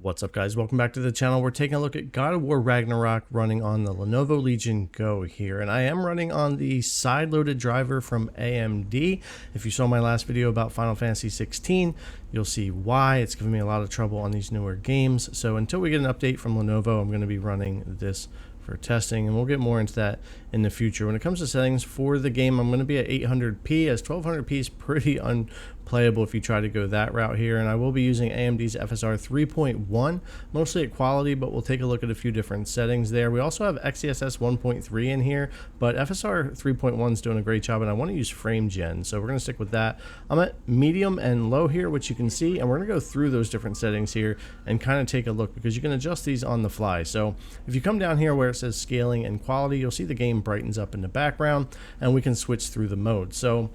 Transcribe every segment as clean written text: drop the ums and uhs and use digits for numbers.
What's up, guys? Welcome back to the channel. We're taking a look at God of War Ragnarok running on the Lenovo Legion Go here, and I am running on the side loaded driver from AMD. If you saw my last video about Final Fantasy 16, you'll see why it's giving me a lot of trouble on these newer games. So until we get an update from Lenovo, I'm going to be running this for testing, and we'll get more into that in the future. When it comes to settings for the game, I'm going to be at 800p, as 1200p is pretty unplayable if you try to go that route here, and I will be using AMD's FSR 3.1, mostly at quality, but we'll take a look at a few different settings there. We also have XeSS 1.3 in here, but FSR 3.1 is doing a great job, and I want to use frame gen, so we're going to stick with that. I'm at medium and low here, which you can see, and we're going to go through those different settings here and kind of take a look, because you can adjust these on the fly. So if you come down here where it says scaling and quality, you'll see the game brightens up in the background, and we can switch through the modes. So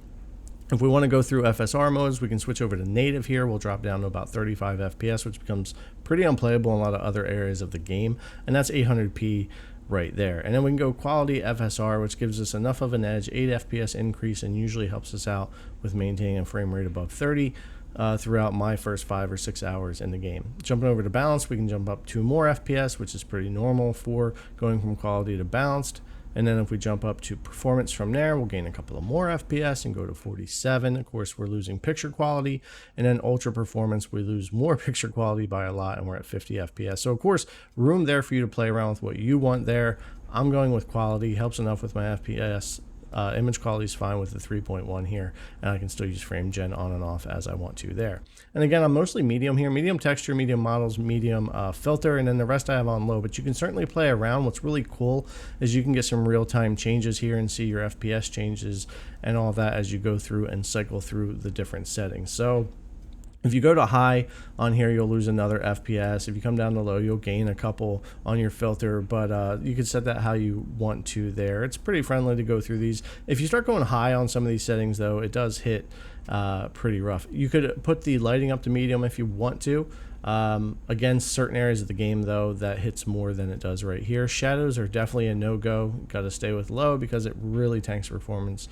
if we want to go through FSR modes, we can switch over to native here. We'll drop down to about 35 FPS, which becomes pretty unplayable in a lot of other areas of the game, and that's 800p right there. And then we can go quality FSR, which gives us enough of an edge, 8 FPS increase, and usually helps us out with maintaining a frame rate above 30 throughout my first 5 or 6 hours in the game. Jumping over to balance, we can jump up 2 more FPS, which is pretty normal for going from quality to balanced. And then if we jump up to performance from there, we'll gain a couple of more FPS and go to 47. Of course, we're losing picture quality. And then ultra performance, we lose more picture quality by a lot, and we're at 50 FPS. So of course, room there for you to play around with what you want there. I'm going with quality, helps enough with my FPS. Image quality is fine with the 3.1 here, and I can still use frame gen on and off as I want to there. And again, I'm mostly medium here, medium texture, medium models, medium filter, and then the rest I have on low, but you can certainly play around. What's really cool is you can get some real-time changes here and see your FPS changes and all that as you go through and cycle through the different settings. So if you go to high on here, you'll lose another FPS. If you come down to low, you'll gain a couple on your filter, but you can set that how you want to there. It's pretty friendly to go through these. If you start going high on some of these settings, though, it does hit pretty rough. You could put the lighting up to medium if you want to. Against certain areas of the game, though, that hits more than it does right here. Shadows are definitely a no-go. Got to stay with low because it really tanks performance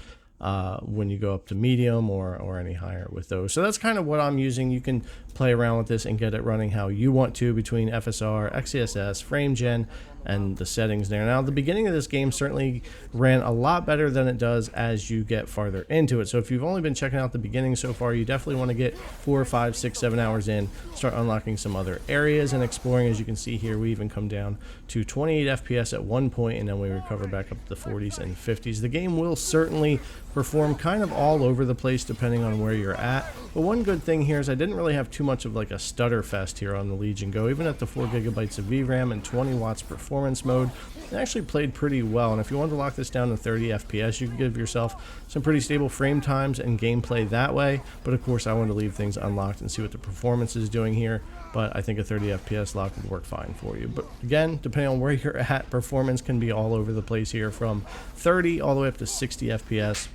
when you go up to medium or any higher with those. So that's kind of what I'm using. You can play around with this and get it running how you want to between FSR, XeSS, frame gen, and the settings there. Now, the beginning of this game certainly ran a lot better than it does as you get farther into it. So if you've only been checking out the beginning so far, you definitely want to get 4, 5, 6, 7 hours in, start unlocking some other areas and exploring. As you can see here, we even come down to 28 FPS at one point, and then we recover back up to the 40s and 50s. The game will certainly perform kind of all over the place depending on where you're at. But one good thing here is I didn't really have too much of like a stutter fest here on the Legion Go. Even at the 4 gigabytes of VRAM and 20 watts performance mode, it actually played pretty well. And if you wanted to lock this down to 30 FPS, you could give yourself some pretty stable frame times and gameplay that way. But of course, I want to leave things unlocked and see what the performance is doing here. But I think a 30 FPS lock would work fine for you. But again, depending on where you're at, performance can be all over the place here, from 30 all the way up to 60 FPS.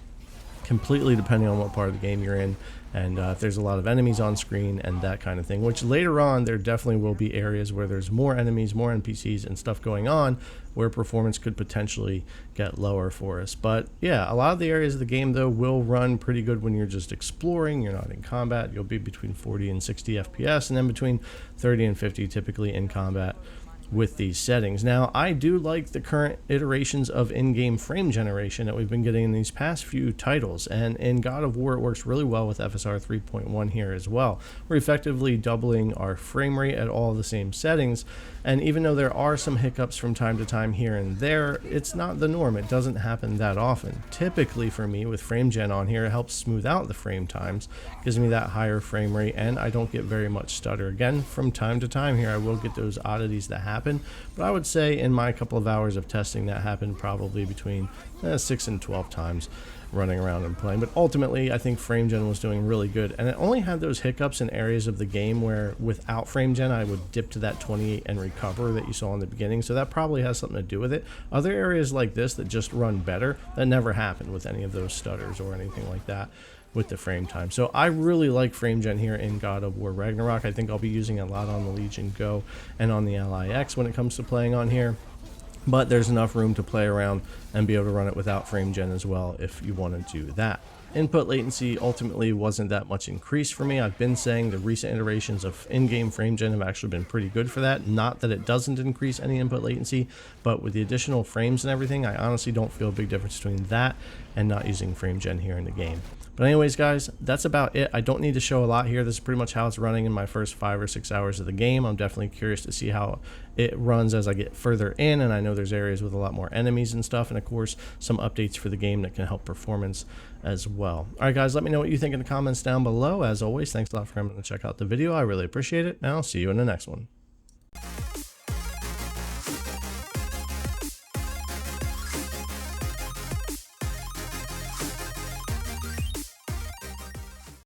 Completely depending on what part of the game you're in, and if there's a lot of enemies on screen and that kind of thing, which later on there definitely will be areas where there's more enemies, more NPCs and stuff going on, where performance could potentially get lower for us. But yeah, a lot of the areas of the game, though, will run pretty good when you're just exploring, you're not in combat. You'll be between 40 and 60 FPS, and then between 30 and 50 typically in combat with these settings. Now, I do like the current iterations of in-game frame generation that we've been getting in these past few titles, and in God of War it works really well with FSR 3.1 here as well. We're effectively doubling our frame rate at all the same settings, and even though there are some hiccups from time to time here and there, it's not the norm. It doesn't happen that often. Typically for me, with frame gen on here, it helps smooth out the frame times, gives me that higher frame rate, and I don't get very much stutter. Again, from time to time here I will get those oddities that happen, but I would say in my couple of hours of testing that happened probably between 6 and 12 times running around and playing. But ultimately, I think frame gen was doing really good, and it only had those hiccups in areas of the game where without frame gen I would dip to that 28 and recover that you saw in the beginning, so that probably has something to do with it. Other areas like this that just run better, that never happened with any of those stutters or anything like that with the frame time. So I really like frame gen here in God of War Ragnarok. I think I'll be using it a lot on the Legion Go and on the LIX when it comes to playing on here. But there's enough room to play around and be able to run it without frame gen as well if you want to do that. Input latency ultimately wasn't that much increase for me. I've been saying the recent iterations of in-game frame gen have actually been pretty good for that. Not that it doesn't increase any input latency, but with the additional frames and everything, I honestly don't feel a big difference between that and not using frame gen here in the game. But anyways, guys, that's about it. I don't need to show a lot here. This is pretty much how it's running in my first 5 or 6 hours of the game. I'm definitely curious to see how it runs as I get further in, and I know there's areas with a lot more enemies and stuff, and of course some updates for the game that can help performance as well. Alright guys, let me know what you think in the comments down below. As always, thanks a lot for coming to check out the video. I really appreciate it, and I'll see you in the next one.